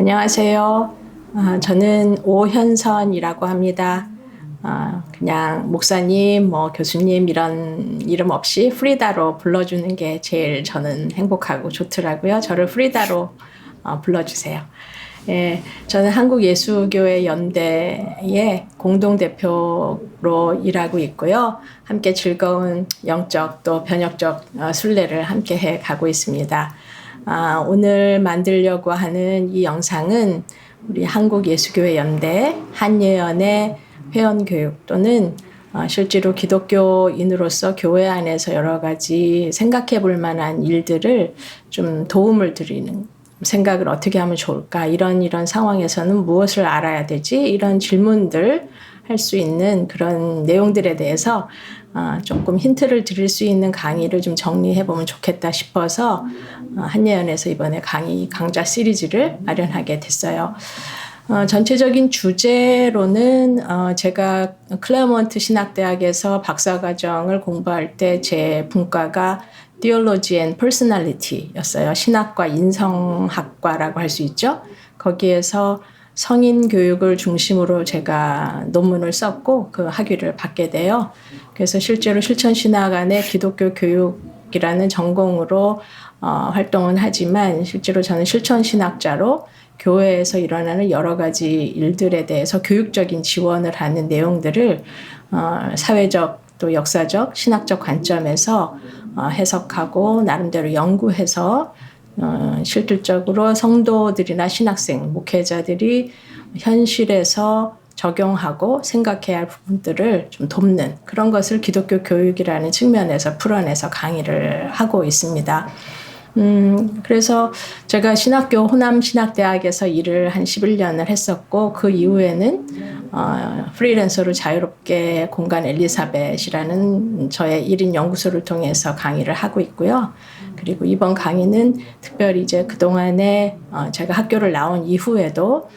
안녕하세요. 저는 오현선이라고 합니다. 그냥 목사님, 교수님 이런 이름 없이 프리다로 불러주는 게 제일 저는 행복하고 좋더라고요. 저를 프리다로 불러주세요. 예, 저는 한국예수교회 연대의 공동대표로 일하고 있고요. 함께 즐거운 영적 또 변혁적 순례를 함께 해 가고 있습니다. 오늘 만들려고 하는 이 영상은 우리 한국예수교회 연대 한예연의 회원교육 또는 실제로 기독교인으로서 교회 안에서 여러 가지 생각해 볼 만한 일들을 좀 도움을 드리는 생각을 어떻게 하면 좋을까, 이런 상황에서는 무엇을 알아야 되지, 이런 질문들 할 수 있는 그런 내용들에 대해서 조금 힌트를 드릴 수 있는 강의를 좀 정리해 보면 좋겠다 싶어서 한예연에서 이번에 강좌 시리즈를 마련하게 됐어요. 전체적인 주제로는 제가 클레어몬트 신학대학에서 박사과정을 공부할 때 제 분과가 Theology and Personality였어요. 신학과 인성학과라고 할 수 있죠. 거기에서 성인 교육을 중심으로 제가 논문을 썼고 그 학위를 받게 돼요. 그래서 실제로 실천신학 안에 기독교 교육이라는 전공으로 활동은 하지만 실제로 저는 실천신학자로 교회에서 일어나는 여러 가지 일들에 대해서 교육적인 지원을 하는 내용들을 사회적 또 역사적 신학적 관점에서 해석하고 나름대로 연구해서 실질적으로 성도들이나 신학생, 목회자들이 현실에서 적용하고 생각해야 할 부분들을 좀 돕는 그런 것을 기독교 교육이라는 측면에서 풀어내서 강의를 하고 있습니다. 그래서 제가 신학교 호남신학대학에서 일을 한 11년을 했었고 그 이후에는 프리랜서로 자유롭게 공간 엘리사벳이라는 저의 1인 연구소를 통해서 강의를 하고 있고요. 그리고 이번 강의는 특별히 이제 그동안에 제가 학교를 나온 이후에도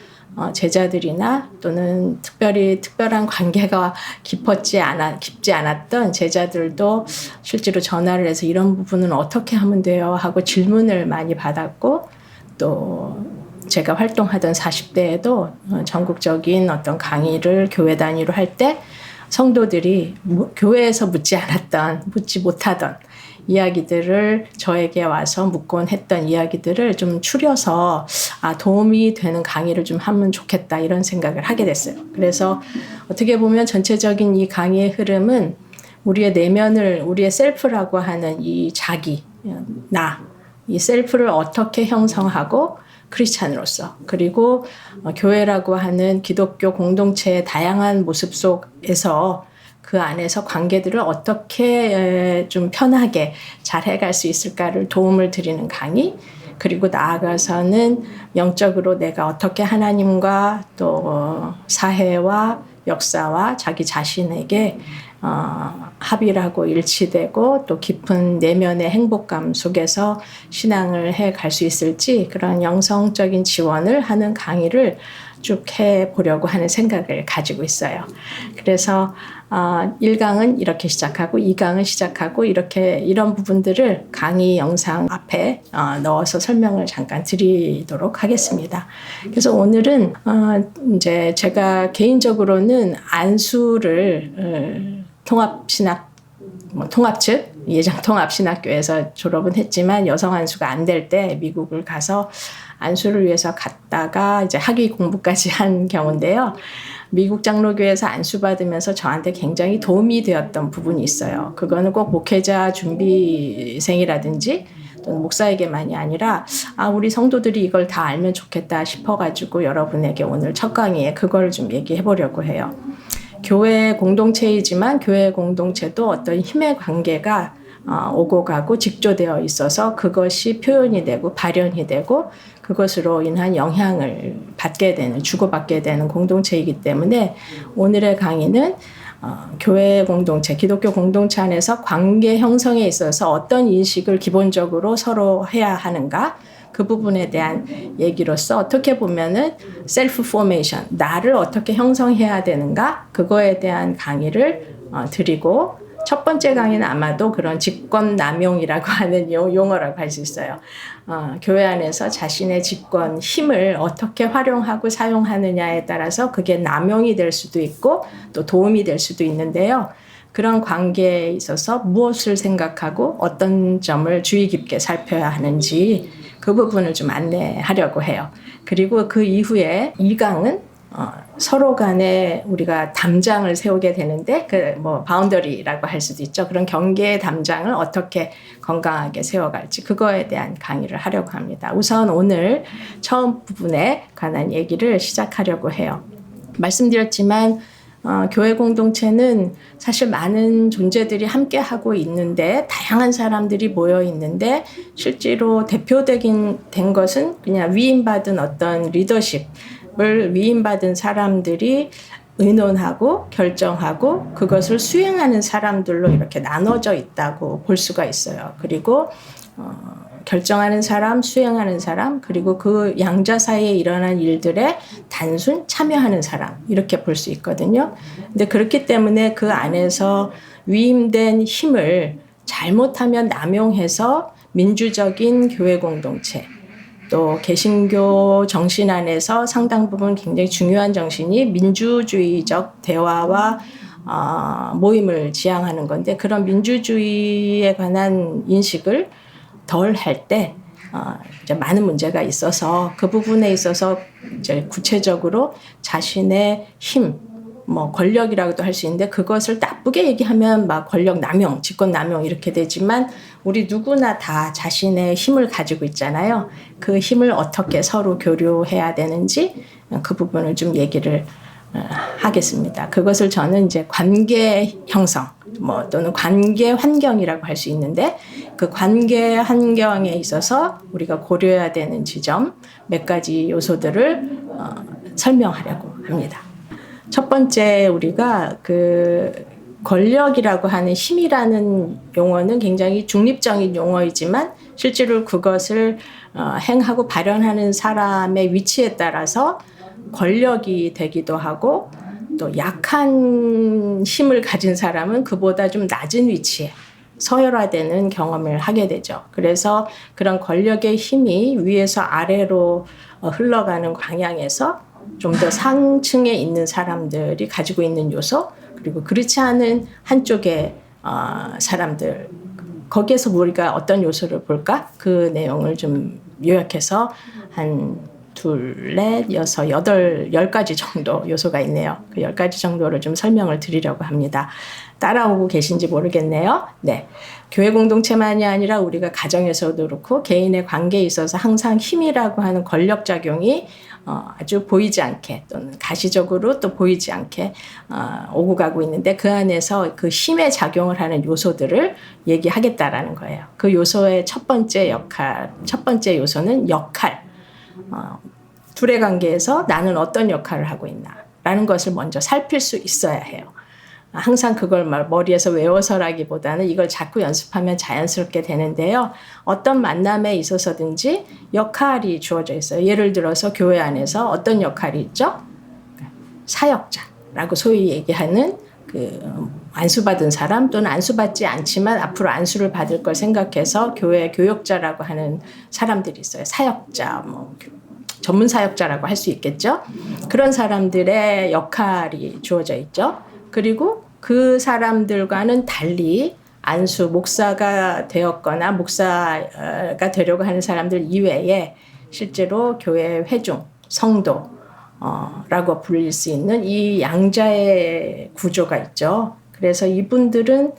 제자들이나 또는 특별한 관계가 깊지 않았던 제자들도 실제로 전화를 해서 이런 부분은 어떻게 하면 돼요 하고 질문을 많이 받았고, 또 제가 활동하던 40대에도 전국적인 어떤 강의를 교회 단위로 할 때 성도들이 교회에서 묻지 못하던 이야기들을 저에게 와서 묻곤 했던 이야기들을 좀 추려서 도움이 되는 강의를 좀 하면 좋겠다 이런 생각을 하게 됐어요. 그래서 어떻게 보면 전체적인 이 강의의 흐름은 우리의 내면을, 우리의 셀프라고 하는 이 자기, 이 셀프를 어떻게 형성하고 크리스찬으로서, 그리고 교회라고 하는 기독교 공동체의 다양한 모습 속에서 그 안에서 관계들을 어떻게 좀 편하게 잘 해갈 수 있을까를 도움을 드리는 강의, 그리고 나아가서는 영적으로 내가 어떻게 하나님과 또 사회와 역사와 자기 자신에게 합일하고 일치되고 또 깊은 내면의 행복감 속에서 신앙을 해 갈 수 있을지 그런 영성적인 지원을 하는 강의를 쭉 해보려고 하는 생각을 가지고 있어요. 그래서 1강은 이렇게 시작하고 2강은 시작하고 이런 부분들을 강의 영상 앞에 넣어서 설명을 잠깐 드리도록 하겠습니다. 그래서 오늘은 이제 제가 개인적으로는 안수를 예정통합신학교에서 졸업은 했지만 여성 안수가 안 될 때 미국을 가서 안수를 위해서 갔다가 이제 학위 공부까지 한 경우인데요. 미국 장로교에서 안수받으면서 저한테 굉장히 도움이 되었던 부분이 있어요. 그거는 꼭 목회자 준비생이라든지 또는 목사에게만이 아니라 우리 성도들이 이걸 다 알면 좋겠다 싶어가지고 여러분에게 오늘 첫 강의에 그걸 좀 얘기해 보려고 해요. 교회 공동체이지만 교회 공동체도 어떤 힘의 관계가 오고 가고 직조되어 있어서 그것이 표현이 되고 발현이 되고 그것으로 인한 영향을 주고받게 되는 공동체이기 때문에 오늘의 강의는 교회 공동체, 기독교 공동체 안에서 관계 형성에 있어서 어떤 인식을 기본적으로 서로 해야 하는가, 그 부분에 대한 얘기로서 어떻게 보면은 셀프 포메이션, 나를 어떻게 형성해야 되는가, 그거에 대한 강의를 드리고 첫 번째 강의는 아마도 그런 직권 남용이라고 하는 용어라고 할 수 있어요. 교회 안에서 자신의 직권, 힘을 어떻게 활용하고 사용하느냐에 따라서 그게 남용이 될 수도 있고 또 도움이 될 수도 있는데요. 그런 관계에 있어서 무엇을 생각하고 어떤 점을 주의 깊게 살펴야 하는지 그 부분을 좀 안내하려고 해요. 그리고 그 이후에 2강은 서로 간에 우리가 담장을 세우게 되는데 바운더리라고 할 수도 있죠. 그런 경계의 담장을 어떻게 건강하게 세워갈지 그거에 대한 강의를 하려고 합니다. 우선 오늘 처음 부분에 관한 얘기를 시작하려고 해요. 말씀드렸지만 교회 공동체는 사실 많은 존재들이 함께 하고 있는데 다양한 사람들이 모여 있는데 실제로 대표된 것은 그냥 위임받은 어떤 리더십을 위임받은 사람들이 의논하고 결정하고 그것을 수행하는 사람들로 이렇게 나눠져 있다고 볼 수가 있어요. 그리고 결정하는 사람, 수행하는 사람, 그리고 그 양자 사이에 일어난 일들에 단순 참여하는 사람 이렇게 볼 수 있거든요. 근데 그렇기 때문에 그 안에서 위임된 힘을 잘못하면 남용해서 민주적인 교회 공동체 또 개신교 정신 안에서 상당 부분 굉장히 중요한 정신이 민주주의적 대화와 모임을 지향하는 건데 그런 민주주의에 관한 인식을 덜 할 때 이제 많은 문제가 있어서 그 부분에 있어서 이제 구체적으로 자신의 힘, 권력이라고도 할 수 있는데 그것을 나쁘게 얘기하면 막 권력 남용, 직권 남용 이렇게 되지만 우리 누구나 다 자신의 힘을 가지고 있잖아요. 그 힘을 어떻게 서로 교류해야 되는지 그 부분을 좀 얘기를 하겠습니다. 그것을 저는 이제 관계 형성 또는 관계 환경이라고 할 수 있는데 그 관계 환경에 있어서 우리가 고려해야 되는 지점 몇 가지 요소들을 설명하려고 합니다. 첫 번째 우리가 그 권력이라고 하는 힘이라는 용어는 굉장히 중립적인 용어이지만 실제로 그것을 행하고 발현하는 사람의 위치에 따라서 권력이 되기도 하고 또 약한 힘을 가진 사람은 그보다 좀 낮은 위치에 서열화되는 경험을 하게 되죠. 그래서 그런 권력의 힘이 위에서 아래로 흘러가는 방향에서 좀 더 상층에 있는 사람들이 가지고 있는 요소 그리고 그렇지 않은 한쪽의 사람들 거기에서 우리가 어떤 요소를 볼까? 그 내용을 좀 요약해서 한 2, 4, 6, 8, 10가지 정도 요소가 있네요. 그 10가지 정도를 좀 설명을 드리려고 합니다. 따라오고 계신지 모르겠네요. 네. 교회 공동체만이 아니라 우리가 가정에서도 그렇고 개인의 관계에 있어서 항상 힘이라고 하는 권력 작용이 아주 보이지 않게 또는 가시적으로 또 보이지 않게 오고 가고 있는데 그 안에서 그 힘의 작용을 하는 요소들을 얘기하겠다라는 거예요. 그 요소의 첫 번째 요소는 역할. 둘의 관계에서 나는 어떤 역할을 하고 있나라는 것을 먼저 살필 수 있어야 해요. 항상 그걸 머리에서 외워서라기보다는 이걸 자꾸 연습하면 자연스럽게 되는데요. 어떤 만남에 있어서든지 역할이 주어져 있어요. 예를 들어서 교회 안에서 어떤 역할이 있죠? 사역자라고 소위 얘기하는 안수받은 사람 또는 안수받지 않지만 앞으로 안수를 받을 걸 생각해서 교회 교역자라고 하는 사람들이 있어요. 사역자, 전문 사역자라고 할 수 있겠죠. 그런 사람들의 역할이 주어져 있죠. 그리고 그 사람들과는 달리 안수, 목사가 되었거나 목사가 되려고 하는 사람들 이외에 실제로 교회 회중, 성도라고 불릴 수 있는 이 양자의 구조가 있죠. 그래서 이분들은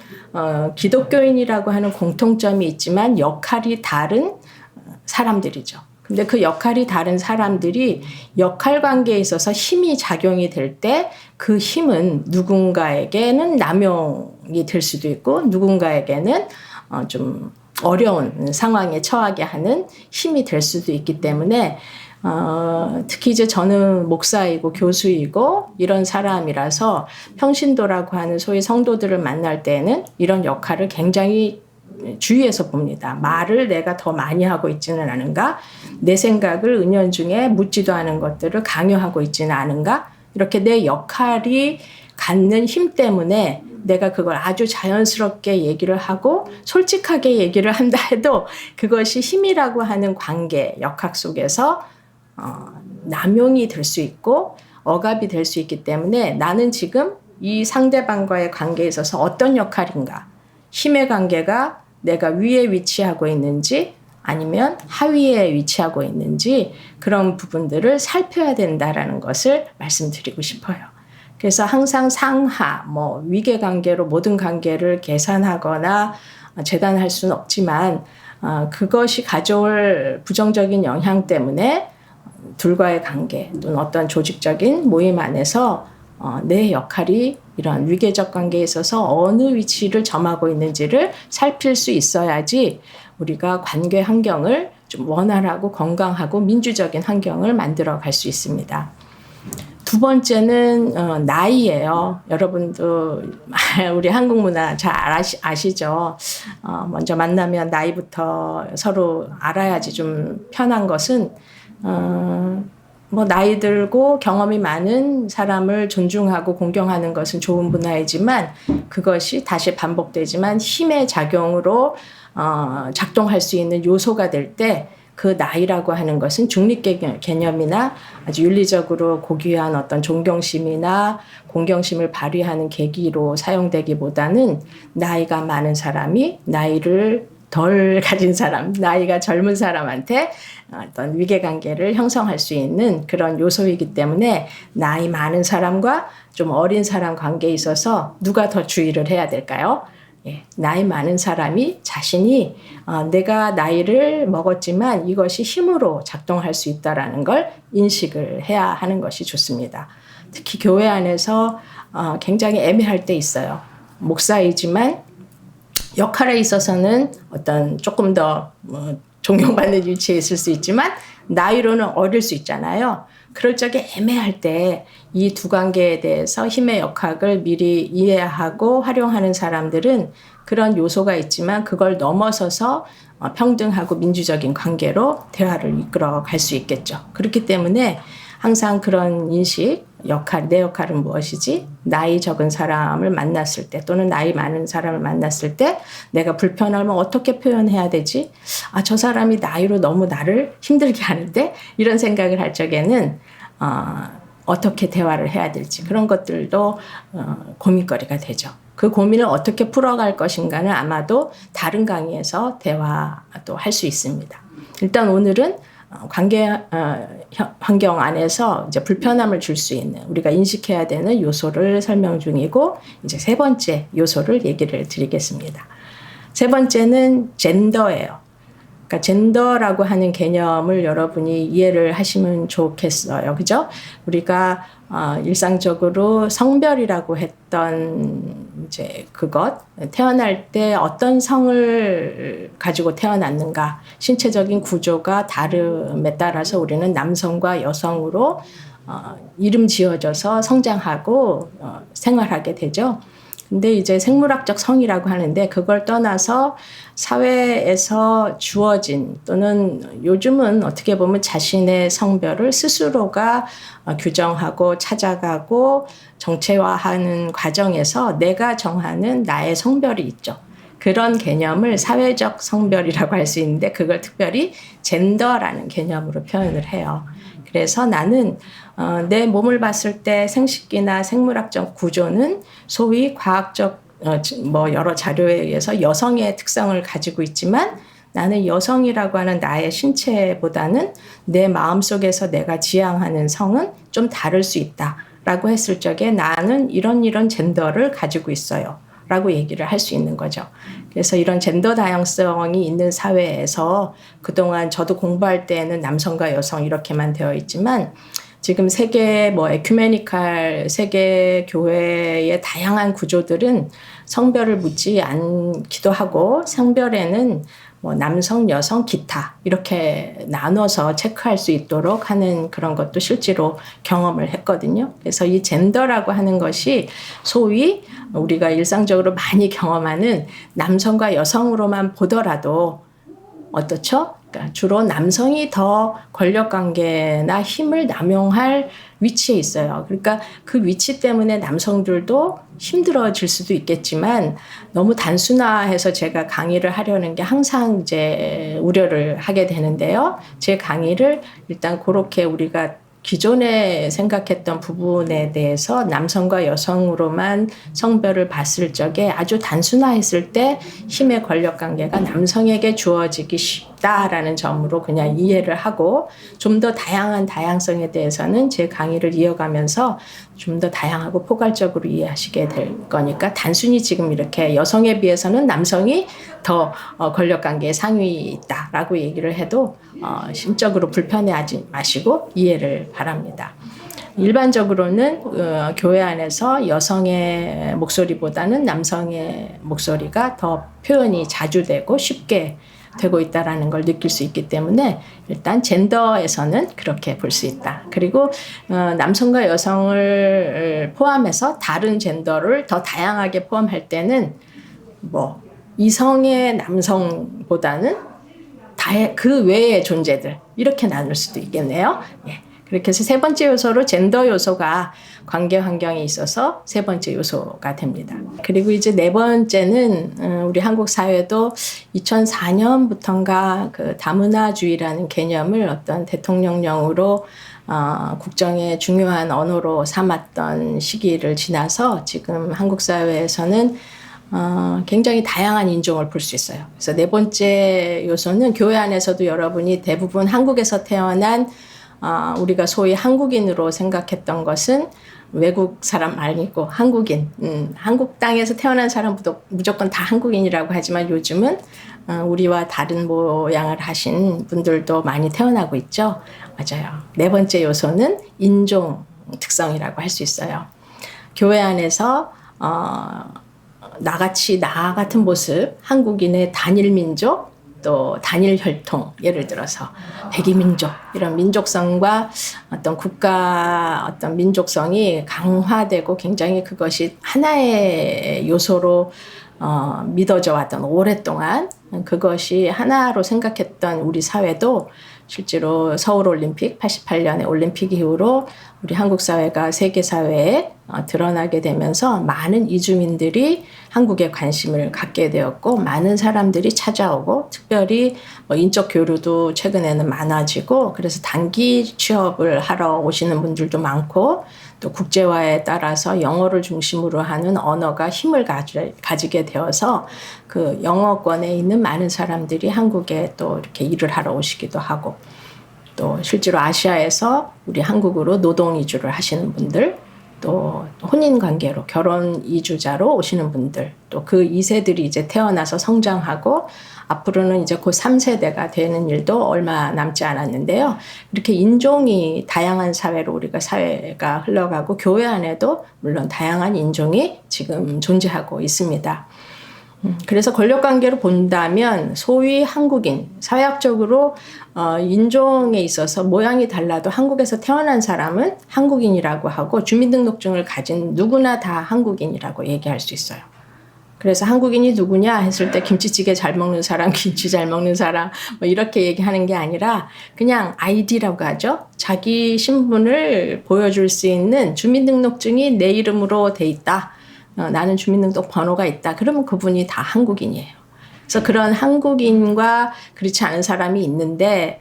기독교인이라고 하는 공통점이 있지만 역할이 다른 사람들이죠. 근데 그 역할이 다른 사람들이 역할 관계에 있어서 힘이 작용이 될 때 그 힘은 누군가에게는 남용이 될 수도 있고 누군가에게는 좀 어려운 상황에 처하게 하는 힘이 될 수도 있기 때문에 특히 이제 저는 목사이고 교수이고 이런 사람이라서 평신도라고 하는 소위 성도들을 만날 때에는 이런 역할을 굉장히 주의해서 봅니다. 말을 내가 더 많이 하고 있지는 않은가? 내 생각을 은연중에 묻지도 않은 것들을 강요하고 있지는 않은가? 이렇게 내 역할이 갖는 힘 때문에 내가 그걸 아주 자연스럽게 얘기를 하고 솔직하게 얘기를 한다 해도 그것이 힘이라고 하는 관계, 역학 속에서 남용이 될 수 있고 억압이 될 수 있기 때문에 나는 지금 이 상대방과의 관계에 있어서 어떤 역할인가, 힘의 관계가 내가 위에 위치하고 있는지 아니면 하위에 위치하고 있는지 그런 부분들을 살펴야 된다라는 것을 말씀드리고 싶어요. 그래서 항상 상하, 위계 관계로 모든 관계를 계산하거나 재단할 수는 없지만 그것이 가져올 부정적인 영향 때문에 둘과의 관계 또는 어떤 조직적인 모임 안에서 내 역할이 이런 위계적 관계에 있어서 어느 위치를 점하고 있는지를 살필 수 있어야지 우리가 관계 환경을 좀 원활하고 건강하고 민주적인 환경을 만들어 갈 수 있습니다. 두 번째는 나이예요. 여러분도 우리 한국 문화 잘 아시죠? 먼저 만나면 나이부터 서로 알아야지 좀 편한 것은 나이 들고 경험이 많은 사람을 존중하고 공경하는 것은 좋은 문화이지만 그것이 다시 반복되지만 힘의 작용으로 작동할 수 있는 요소가 될 때 그 나이라고 하는 것은 중립 개념이나 아주 윤리적으로 고귀한 어떤 존경심이나 공경심을 발휘하는 계기로 사용되기보다는 나이가 많은 사람이 나이를 덜 가진 사람, 나이가 젊은 사람한테 어떤 위계관계를 형성할 수 있는 그런 요소이기 때문에 나이 많은 사람과 좀 어린 사람 관계에 있어서 누가 더 주의를 해야 될까요? 나이 많은 사람이 자신이 내가 나이를 먹었지만 이것이 힘으로 작동할 수 있다는 걸 인식을 해야 하는 것이 좋습니다. 특히 교회 안에서 굉장히 애매할 때 있어요. 목사이지만 역할에 있어서는 어떤 조금 더 존경받는 위치에 있을 수 있지만 나이로는 어릴 수 있잖아요. 그럴 적에 애매할 때 이 두 관계에 대해서 힘의 역학을 미리 이해하고 활용하는 사람들은 그런 요소가 있지만 그걸 넘어서서 평등하고 민주적인 관계로 대화를 이끌어 갈 수 있겠죠. 그렇기 때문에 항상 그런 인식, 내 역할은 무엇이지? 나이 적은 사람을 만났을 때 또는 나이 많은 사람을 만났을 때 내가 불편하면 어떻게 표현해야 되지? 저 사람이 나이로 너무 나를 힘들게 하는데? 이런 생각을 할 적에는 어떻게 대화를 해야 될지 그런 것들도 고민거리가 되죠. 그 고민을 어떻게 풀어갈 것인가는 아마도 다른 강의에서 대화도 할 수 있습니다. 일단 오늘은 관계 환경 안에서 이제 불편함을 줄 수 있는 우리가 인식해야 되는 요소를 설명 중이고 이제 세 번째 요소를 얘기를 드리겠습니다. 세 번째는 젠더예요. 그러니까 젠더라고 하는 개념을 여러분이 이해를 하시면 좋겠어요. 그죠? 우리가 일상적으로 성별이라고 했던 이제 그것, 태어날 때 어떤 성을 가지고 태어났는가, 신체적인 구조가 다름에 따라서 우리는 남성과 여성으로 이름 지어져서 성장하고 생활하게 되죠. 근데 이제 생물학적 성이라고 하는데 그걸 떠나서 사회에서 주어진 또는 요즘은 어떻게 보면 자신의 성별을 스스로가 규정하고 찾아가고 정체화하는 과정에서 내가 정하는 나의 성별이 있죠. 그런 개념을 사회적 성별이라고 할 수 있는데 그걸 특별히 젠더라는 개념으로 표현을 해요. 그래서 나는 내 몸을 봤을 때 생식기나 생물학적 구조는 소위 과학적 여러 자료에 의해서 여성의 특성을 가지고 있지만 나는 여성이라고 하는 나의 신체보다는 내 마음속에서 내가 지향하는 성은 좀 다를 수 있다라고 했을 적에 나는 이런 젠더를 가지고 있어요. 라고 얘기를 할 수 있는 거죠. 그래서 이런 젠더 다양성이 있는 사회에서 그동안 저도 공부할 때는 남성과 여성 이렇게만 되어 있지만 지금 세계 에큐메니칼 세계 교회의 다양한 구조들은 성별을 묻지 않기도 하고 성별에는 남성, 여성, 기타 이렇게 나눠서 체크할 수 있도록 하는 그런 것도 실제로 경험을 했거든요. 그래서 이 젠더라고 하는 것이 소위 우리가 일상적으로 많이 경험하는 남성과 여성으로만 보더라도 어떻죠? 그러니까 주로 남성이 더 권력 관계나 힘을 남용할 위치에 있어요. 그러니까 그 위치 때문에 남성들도 힘들어질 수도 있겠지만 너무 단순화해서 제가 강의를 하려는 게 항상 이제 우려를 하게 되는데요. 제 강의를 일단 그렇게 우리가 기존에 생각했던 부분에 대해서 남성과 여성으로만 성별을 봤을 적에 아주 단순화했을 때 힘의 권력 관계가 남성에게 주어지기 쉽다라는 점으로 그냥 이해를 하고 좀 더 다양한 다양성에 대해서는 제 강의를 이어가면서 좀 더 다양하고 포괄적으로 이해하시게 될 거니까 단순히 지금 이렇게 여성에 비해서는 남성이 더 권력 관계에 상위에 있다라고 얘기를 해도 심적으로 불편해하지 마시고 이해를 바랍니다. 일반적으로는 교회 안에서 여성의 목소리보다는 남성의 목소리가 더 표현이 자주 되고 쉽게 되고 있다는 걸 느낄 수 있기 때문에 일단 젠더에서는 그렇게 볼 수 있다. 그리고 남성과 여성을 포함해서 다른 젠더를 더 다양하게 포함할 때는 뭐 이성의 남성보다는 그 외의 존재들 이렇게 나눌 수도 있겠네요. 예. 그렇게 해서 세 번째 요소로 젠더 요소가 관계 환경에 있어서 세 번째 요소가 됩니다. 그리고 이제 네 번째는 우리 한국 사회도 2004년부터인가 그 다문화주의라는 개념을 어떤 대통령령으로 국정의 중요한 언어로 삼았던 시기를 지나서 지금 한국 사회에서는 굉장히 다양한 인종을 볼 수 있어요. 그래서 네 번째 요소는 교회 안에서도 여러분이 대부분 한국에서 태어난 우리가 소위 한국인으로 생각했던 것은 외국 사람 아니고 한국인, 한국 땅에서 태어난 사람도 무조건 다 한국인이라고 하지만 요즘은 우리와 다른 모양을 하신 분들도 많이 태어나고 있죠. 맞아요. 네 번째 요소는 인종 특성이라고 할 수 있어요. 교회 안에서 나 같은 모습, 한국인의 단일 민족, 또 단일 혈통, 예를 들어서 백이민족 이런 민족성과 어떤 국가 어떤 민족성이 강화되고 굉장히 그것이 하나의 요소로 믿어져 왔던 오랫동안 그것이 하나로 생각했던 우리 사회도 실제로 서울올림픽 88년의 올림픽 이후로 우리 한국 사회가 세계 사회에 드러나게 되면서 많은 이주민들이 한국에 관심을 갖게 되었고 많은 사람들이 찾아오고 특별히 인적 교류도 최근에는 많아지고 그래서 단기 취업을 하러 오시는 분들도 많고 또 국제화에 따라서 영어를 중심으로 하는 언어가 힘을 가지게 되어서 그 영어권에 있는 많은 사람들이 한국에 또 이렇게 일을 하러 오시기도 하고 또 실제로 아시아에서 우리 한국으로 노동 이주를 하시는 분들 또 혼인 관계로 결혼 이주자로 오시는 분들 또 그 2세들이 이제 태어나서 성장하고 앞으로는 이제 곧 3세대가 되는 일도 얼마 남지 않았는데요. 이렇게 인종이 다양한 사회로 우리가 사회가 흘러가고 교회 안에도 물론 다양한 인종이 지금 존재하고 있습니다. 그래서 권력관계로 본다면 소위 한국인, 사회학적으로 인종에 있어서 모양이 달라도 한국에서 태어난 사람은 한국인이라고 하고 주민등록증을 가진 누구나 다 한국인이라고 얘기할 수 있어요. 그래서 한국인이 누구냐 했을 때 김치찌개 잘 먹는 사람, 김치 잘 먹는 사람 뭐 이렇게 얘기하는 게 아니라 그냥 아이디라고 하죠. 자기 신분을 보여줄 수 있는 주민등록증이 내 이름으로 돼 있다. 나는 주민등록 번호가 있다. 그러면 그분이 다 한국인이에요. 그래서 그런 한국인과 그렇지 않은 사람이 있는데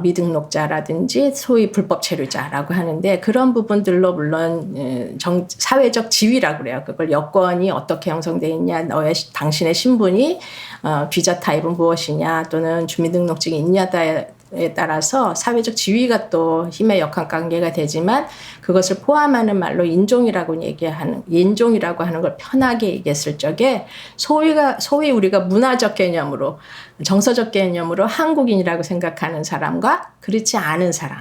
미등록자라든지 소위 불법 체류자라고 하는데 그런 부분들로 물론 사회적 지위라고 그래요. 그걸 여건이 어떻게 형성되어 있냐, 당신의 신분이 비자 타입은 무엇이냐 또는 주민등록증이 있냐에 따라서 사회적 지위가 또 힘의 역학관계가 되지만 그것을 포함하는 말로 인종이라고 하는 걸 편하게 얘기했을 적에 소위 우리가 문화적 개념으로 정서적 개념으로 한국인이라고 생각하는 사람과 그렇지 않은 사람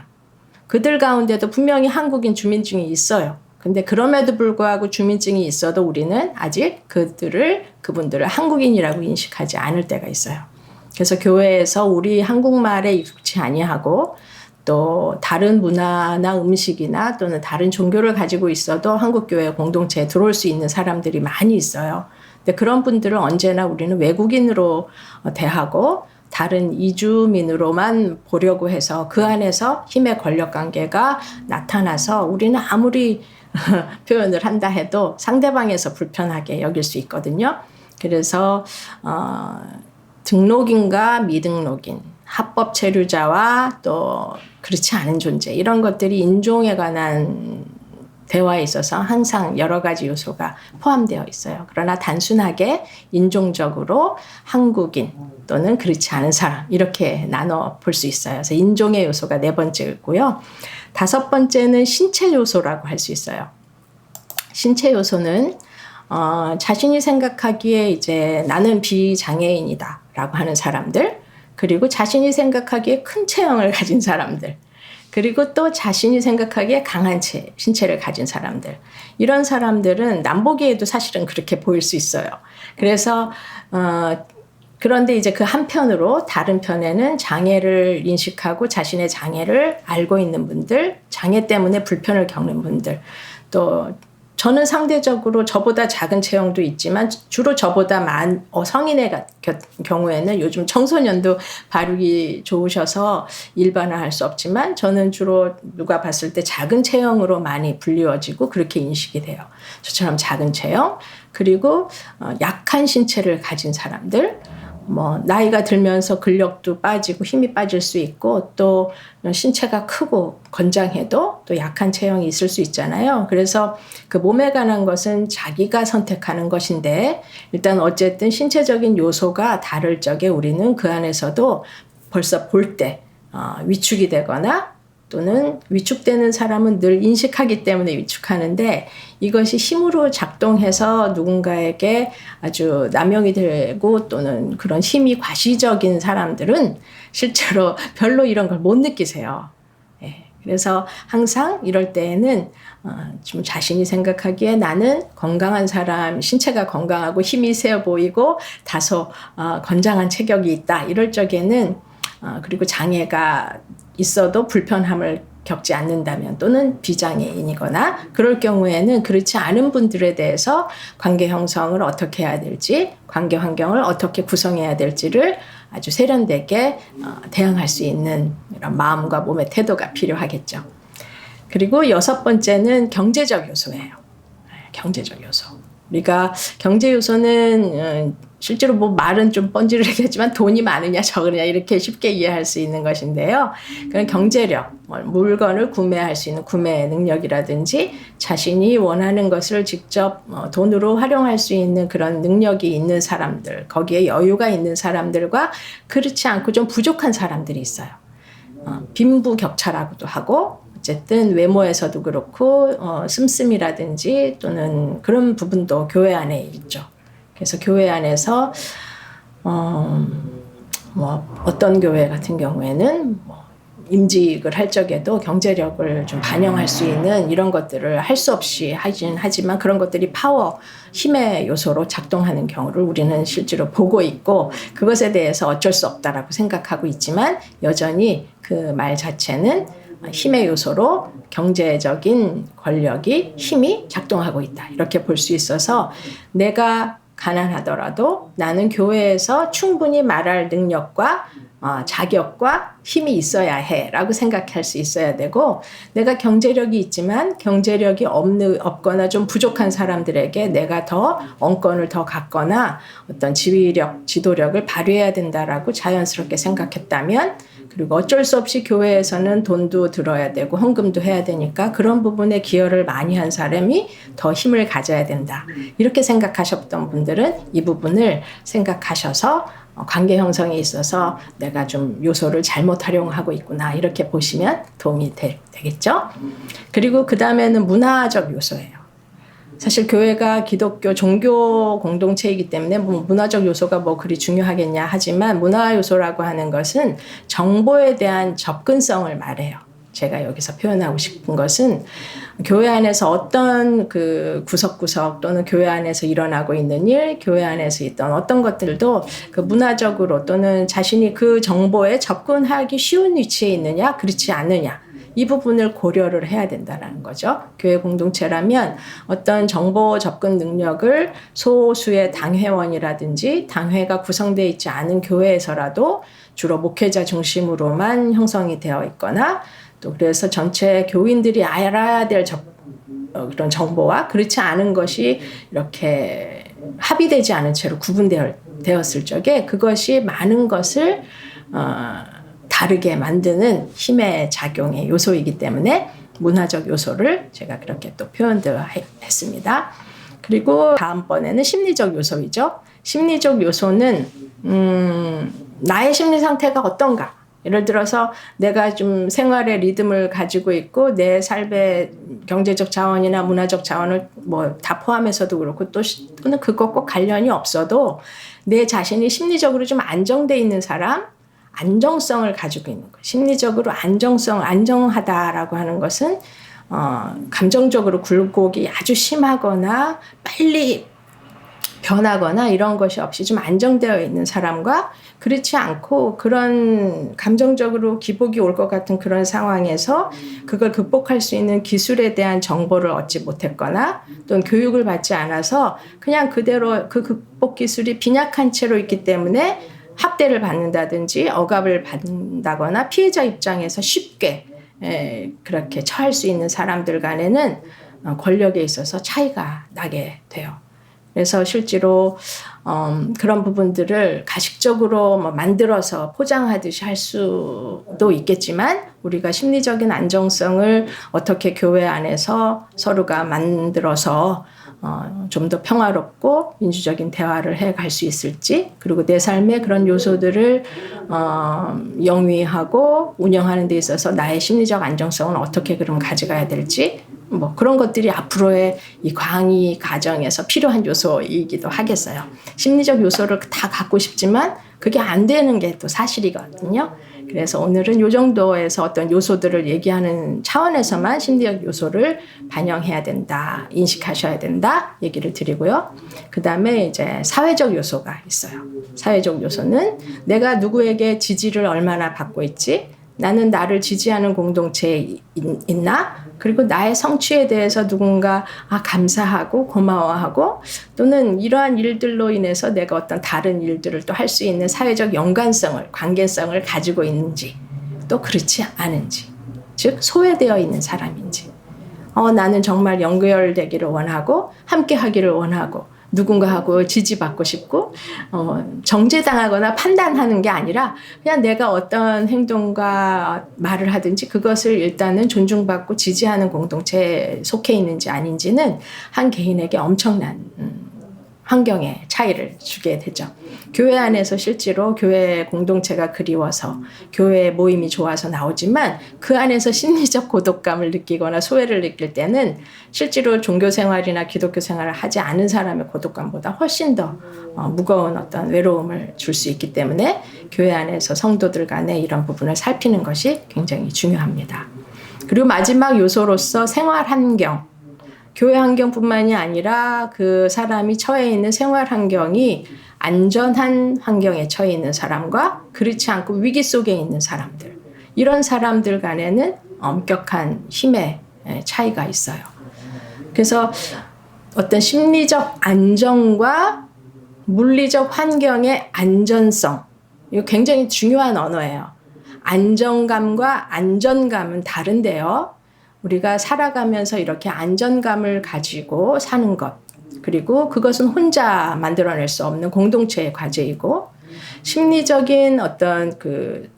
그들 가운데도 분명히 한국인 주민증이 있어요. 근데 그럼에도 불구하고 주민증이 있어도 우리는 아직 그분들을 한국인이라고 인식하지 않을 때가 있어요. 그래서 교회에서 우리 한국말에 익숙치 아니하고 또 다른 문화나 음식이나 또는 다른 종교를 가지고 있어도 한국교회 공동체에 들어올 수 있는 사람들이 많이 있어요. 근데 그런 분들은 언제나 우리는 외국인으로 대하고 다른 이주민으로만 보려고 해서 그 안에서 힘의 권력 관계가 나타나서 우리는 아무리 표현을 한다 해도 상대방에서 불편하게 여길 수 있거든요. 그래서 등록인과 미등록인, 합법 체류자와 또 그렇지 않은 존재, 이런 것들이 인종에 관한 대화에 있어서 항상 여러 가지 요소가 포함되어 있어요. 그러나 단순하게 인종적으로 한국인 또는 그렇지 않은 사람, 이렇게 나눠 볼 수 있어요. 그래서 인종의 요소가 4번째고요. 5번째는 신체 요소라고 할 수 있어요. 신체 요소는 자신이 생각하기에 이제 나는 비장애인이다 라고 하는 사람들, 그리고 자신이 생각하기에 큰 체형을 가진 사람들, 그리고 또 자신이 생각하기에 강한 신체를 가진 사람들, 이런 사람들은 남보기에도 사실은 그렇게 보일 수 있어요. 그래서 그런데 이제 그 한편으로 다른 편에는 장애를 인식하고 자신의 장애를 알고 있는 분들, 장애 때문에 불편을 겪는 분들, 또 저는 상대적으로 저보다 작은 체형도 있지만 주로 저보다 성인의 경우에는 요즘 청소년도 발육이 좋으셔서 일반화할 수 없지만 저는 주로 누가 봤을 때 작은 체형으로 많이 불리워지고 그렇게 인식이 돼요. 저처럼 작은 체형, 그리고 약한 신체를 가진 사람들, 나이가 들면서 근력도 빠지고 힘이 빠질 수 있고 또 신체가 크고 건장해도 또 약한 체형이 있을 수 있잖아요. 그래서 그 몸에 관한 것은 자기가 선택하는 것인데 일단 어쨌든 신체적인 요소가 다를 적에 우리는 그 안에서도 벌써 볼 때 위축이 되거나 또는 위축되는 사람은 늘 인식하기 때문에 위축하는데 이것이 힘으로 작동해서 누군가에게 아주 남용이 되고 또는 그런 힘이 과시적인 사람들은 실제로 별로 이런 걸 못 느끼세요. 그래서 항상 이럴 때에는 좀 자신이 생각하기에 나는 건강한 사람, 신체가 건강하고 힘이 세 보이고 다소 건장한 체격이 있다. 이럴 적에는 그리고 장애가 있어도 불편함을 겪지 않는다면 또는 비장애인이거나 그럴 경우에는 그렇지 않은 분들에 대해서 관계 형성을 어떻게 해야 될지, 관계 환경을 어떻게 구성해야 될지를 아주 세련되게 대응할 수 있는 이런 마음과 몸의 태도가 필요하겠죠. 그리고 6번째는 경제적 요소예요. 경제적 요소. 우리가 경제 요소는 실제로 말은 좀 뻔질하겠지만 돈이 많으냐 적으냐 이렇게 쉽게 이해할 수 있는 것인데요. 그런 경제력, 물건을 구매할 수 있는 구매 능력이라든지 자신이 원하는 것을 직접 돈으로 활용할 수 있는 그런 능력이 있는 사람들, 거기에 여유가 있는 사람들과 그렇지 않고 좀 부족한 사람들이 있어요. 빈부격차라고도 하고 어쨌든 외모에서도 그렇고 씀씀이라든지 또는 그런 부분도 교회 안에 있죠. 그래서 교회 안에서 어떤 교회 같은 경우에는 임직을 할 적에도 경제력을 좀 반영할 수 있는 이런 것들을 할 수 없이 하긴 하지만 그런 것들이 파워, 힘의 요소로 작동하는 경우를 우리는 실제로 보고 있고 그것에 대해서 어쩔 수 없다라고 생각하고 있지만 여전히 그 말 자체는 힘의 요소로 경제적인 권력이 힘이 작동하고 있다. 이렇게 볼 수 있어서 내가 가난하더라도 나는 교회에서 충분히 말할 능력과 자격과 힘이 있어야 해라고 생각할 수 있어야 되고 내가 경제력이 있지만 경제력이 없거나 좀 부족한 사람들에게 내가 더 언권을 더 갖거나 어떤 지휘력, 지도력을 발휘해야 된다라고 자연스럽게 생각했다면 그리고 어쩔 수 없이 교회에서는 돈도 들어야 되고 헌금도 해야 되니까 그런 부분에 기여를 많이 한 사람이 더 힘을 가져야 된다. 이렇게 생각하셨던 분들은 이 부분을 생각하셔서 관계 형성에 있어서 내가 좀 요소를 잘못 활용하고 있구나 이렇게 보시면 도움이 되겠죠. 그리고 그 다음에는 문화적 요소예요. 사실 교회가 기독교 종교 공동체이기 때문에 문화적 요소가 그리 중요하겠냐 하지만 문화 요소라고 하는 것은 정보에 대한 접근성을 말해요. 제가 여기서 표현하고 싶은 것은 교회 안에서 어떤 그 구석구석 또는 교회 안에서 일어나고 있는 일, 교회 안에서 있던 어떤 것들도 그 문화적으로 또는 자신이 그 정보에 접근하기 쉬운 위치에 있느냐, 그렇지 않느냐. 이 부분을 고려를 해야 된다는 거죠. 교회 공동체라면 어떤 정보 접근 능력을 소수의 당회원이라든지 당회가 구성되어 있지 않은 교회에서라도 주로 목회자 중심으로만 형성이 되어 있거나 또 그래서 전체 교인들이 알아야 될 그런 정보와 그렇지 않은 것이 이렇게 합의되지 않은 채로 구분되었을 적에 그것이 많은 것을 다르게 만드는 힘의 작용의 요소이기 때문에 문화적 요소를 제가 그렇게 또 표현도 했습니다. 그리고 다음번에는 심리적 요소이죠. 심리적 요소는 나의 심리 상태가 어떤가? 예를 들어서 내가 좀 생활의 리듬을 가지고 있고 내 삶의 경제적 자원이나 문화적 자원을 뭐 다 포함해서도 그렇고 또는 그거 꼭 관련이 없어도 내 자신이 심리적으로 좀 안정돼 있는 사람, 안정성을 가지고 있는 것. 심리적으로 안정하다라고 하는 것은 감정적으로 굴곡이 아주 심하거나 빨리 변하거나 이런 것이 없이 좀 안정되어 있는 사람과 그렇지 않고 그런 감정적으로 기복이 올 것 같은 그런 상황에서 그걸 극복할 수 있는 기술에 대한 정보를 얻지 못했거나 또는 교육을 받지 않아서 그냥 그대로 그 극복 기술이 빈약한 채로 있기 때문에 학대를 받는다든지 억압을 받는다거나 피해자 입장에서 쉽게 그렇게 처할 수 있는 사람들 간에는 권력에 있어서 차이가 나게 돼요. 그래서 실제로 그런 부분들을 가식적으로 만들어서 포장하듯이 할 수도 있겠지만 우리가 심리적인 안정성을 어떻게 교회 안에서 서로가 만들어서 좀 더 평화롭고 민주적인 대화를 해갈 수 있을지 그리고 내 삶의 그런 요소들을 영위하고 운영하는 데 있어서 나의 심리적 안정성은 어떻게 그럼 가져가야 될지 뭐 그런 것들이 앞으로의 이 강의 과정에서 필요한 요소이기도 하겠어요. 심리적 요소를 다 갖고 싶지만 그게 안 되는 게 또 사실이거든요. 그래서 오늘은 이 정도에서 어떤 요소들을 얘기하는 차원에서만 심리적 요소를 반영해야 된다, 인식하셔야 된다 얘기를 드리고요. 그 다음에 이제 사회적 요소가 있어요. 사회적 요소는 내가 누구에게 지지를 얼마나 받고 있지? 나는 나를 지지하는 공동체에 있나? 그리고 나의 성취에 대해서 누군가 감사하고 고마워하고 또는 이러한 일들로 인해서 내가 어떤 다른 일들을 또 할 수 있는 사회적 연관성을, 관계성을 가지고 있는지 또 그렇지 않은지 즉 소외되어 있는 사람인지 나는 정말 연결되기를 원하고 함께 하기를 원하고 누군가하고 지지받고 싶고 정죄당하거나 판단하는 게 아니라 그냥 내가 어떤 행동과 말을 하든지 그것을 일단은 존중받고 지지하는 공동체에 속해 있는지 아닌지는 한 개인에게 엄청난 환경의 차이를 주게 되죠. 교회 안에서 실제로 교회 공동체가 그리워서 교회 모임이 좋아서 나오지만 그 안에서 심리적 고독감을 느끼거나 소외를 느낄 때는 실제로 종교 생활이나 기독교 생활을 하지 않은 사람의 고독감보다 훨씬 더 무거운 어떤 외로움을 줄 수 있기 때문에 교회 안에서 성도들 간에 이런 부분을 살피는 것이 굉장히 중요합니다. 그리고 마지막 요소로서 생활 환경. 교회 환경뿐만이 아니라 그 사람이 처해 있는 생활 환경이 안전한 환경에 처해 있는 사람과 그렇지 않고 위기 속에 있는 사람들. 이런 사람들 간에는 엄격한 힘의 차이가 있어요. 그래서 어떤 심리적 안정과 물리적 환경의 안전성. 이거 굉장히 중요한 언어예요. 안정감과 안전감은 다른데요. 우리가 살아가면서 이렇게 안전감을 가지고 사는 것 그리고 그것은 혼자 만들어낼 수 없는 공동체의 과제이고 심리적인 어떤 그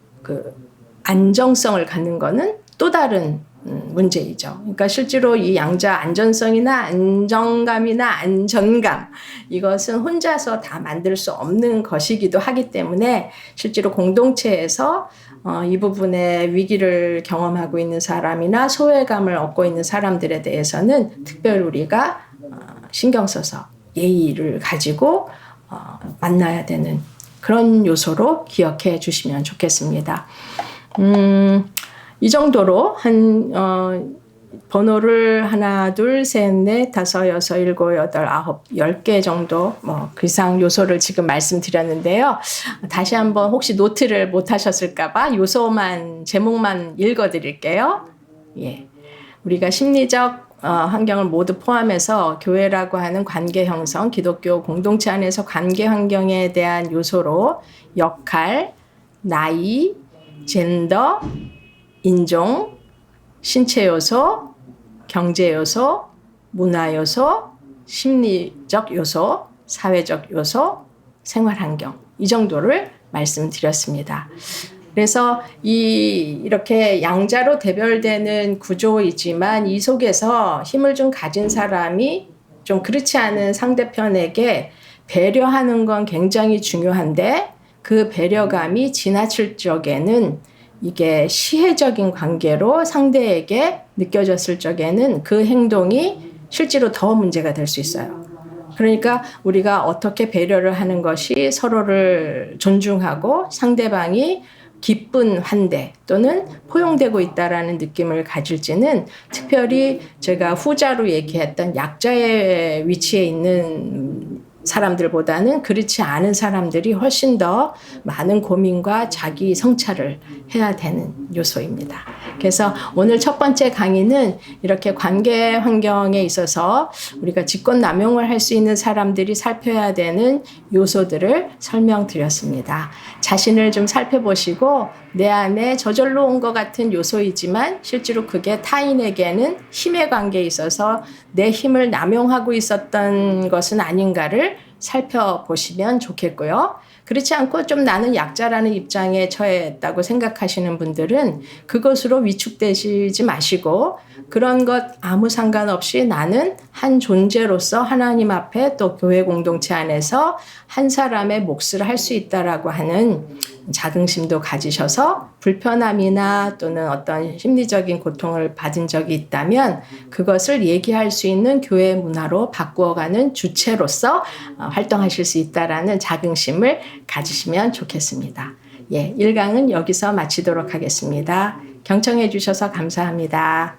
안정성을 갖는 거는 또 다른 문제이죠. 그러니까 실제로 이 양자 안전성이나 안정감이나 안전감 이것은 혼자서 다 만들 수 없는 것이기도 하기 때문에 실제로 공동체에서 이 부분에 위기를 경험하고 있는 사람이나 소외감을 얻고 있는 사람들에 대해서는 특별히 우리가 신경 써서 예의를 가지고 만나야 되는 그런 요소로 기억해 주시면 좋겠습니다. 이 정도로 번호를 하나, 둘, 셋, 넷, 다섯, 여섯, 일곱, 여덟, 아홉, 10개 정도 그 이상 요소를 지금 말씀드렸는데요. 다시 한번 혹시 노트를 못 하셨을까 봐 요소만 제목만 읽어 드릴게요. 예. 우리가 심리적 환경을 모두 포함해서 교회라고 하는 관계 형성, 기독교 공동체 안에서 관계 환경에 대한 요소로 역할, 나이, 젠더, 인종, 신체 요소, 경제 요소, 문화 요소, 심리적 요소, 사회적 요소, 생활 환경 이 정도를 말씀드렸습니다. 그래서 이렇게 양자로 대별되는 구조이지만 이 속에서 힘을 좀 가진 사람이 좀 그렇지 않은 상대편에게 배려하는 건 굉장히 중요한데 그 배려감이 지나칠 적에는 이게 시혜적인 관계로 상대에게 느껴졌을 적에는 그 행동이 실제로 더 문제가 될 수 있어요. 그러니까 우리가 어떻게 배려를 하는 것이 서로를 존중하고 상대방이 기쁜 환대 또는 포용되고 있다라는 느낌을 가질지는 특별히 제가 후자로 얘기했던 약자의 위치에 있는 사람들보다는 그렇지 않은 사람들이 훨씬 더 많은 고민과 자기 성찰을 해야 되는 요소입니다. 그래서 오늘 첫 번째 강의는 이렇게 관계 환경에 있어서 우리가 직권남용을 할 수 있는 사람들이 살펴야 되는 요소들을 설명드렸습니다. 자신을 좀 살펴보시고 내 안에 저절로 온 것 같은 요소이지만 실제로 그게 타인에게는 힘의 관계에 있어서 내 힘을 남용하고 있었던 것은 아닌가를 살펴보시면 좋겠고요. 그렇지 않고 좀 나는 약자라는 입장에 처했다고 생각하시는 분들은 그것으로 위축되시지 마시고 그런 것 아무 상관없이 나는 한 존재로서 하나님 앞에 또 교회 공동체 안에서 한 사람의 몫을 할 수 있다라고 하는 자긍심도 가지셔서 불편함이나 또는 어떤 심리적인 고통을 받은 적이 있다면 그것을 얘기할 수 있는 교회 문화로 바꾸어가는 주체로서 활동하실 수 있다라는 자긍심을 가지시면 좋겠습니다. 예, 1강은 여기서 마치도록 하겠습니다. 경청해 주셔서 감사합니다.